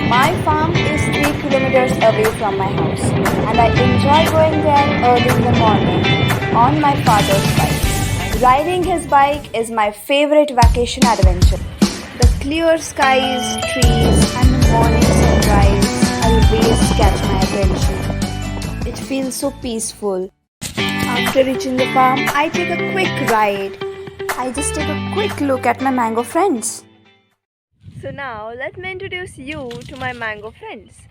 My farm is 3 kilometers away from my house, and I enjoy going there early in the morning on my father's bike. Riding his bike is my favorite vacation adventure. The clear skies, trees, and the morning sunrise always catch my attention. It feels so peaceful. After reaching the farm, I take a quick ride. I just take a quick look at my mango friends. So now let me introduce you to my mango friends.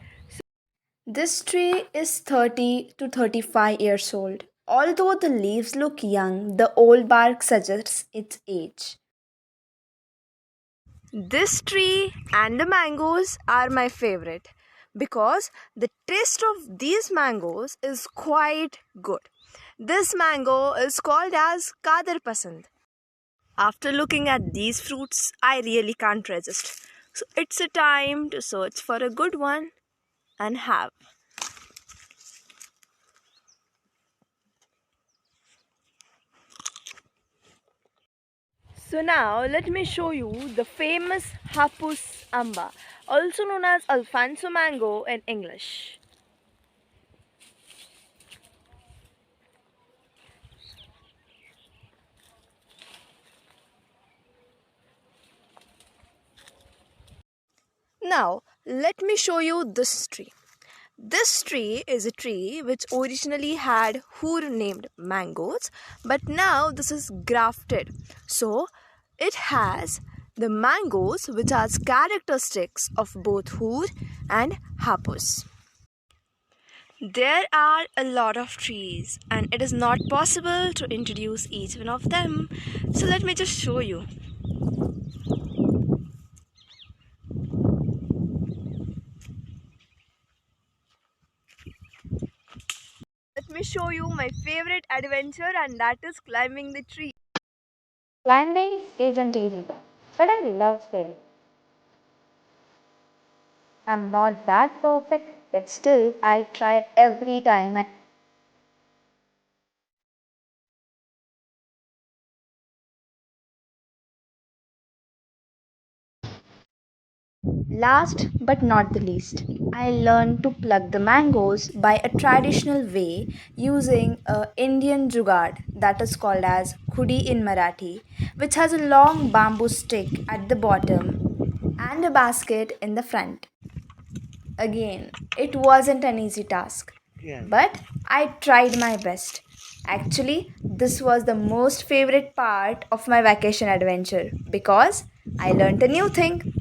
This tree is 30 to 35 years old. Although the leaves look young, the old bark suggests its age. This tree and the mangoes are my favorite because the taste of these mangoes is quite good. This mango is called as Kadar Pasand. After looking at these fruits, I really can't resist. So it's a time to search for a good one and have. So now let me show you the famous Hapus Amba, also known as Alfonso mango in English. Now let me show you this tree. This tree is a tree which originally had hoor named mangoes, but now this is grafted. So it has the mangoes which has characteristics of both hoor and hapus. There are a lot of trees and it is not possible to introduce each one of them. So let me just show you. Let me show you my favorite adventure, and that is climbing the tree. Climbing isn't easy, but I love it. I'm not that perfect, but still I try every time. Last but not the least, I learned to pluck the mangoes by a traditional way using a Indian jugaad that is called as khudi in Marathi, which has a long bamboo stick at the bottom and a basket in the front. Again, it wasn't an easy task, but I tried my best. Actually, this was the most favorite part of my vacation adventure because I learned a new thing.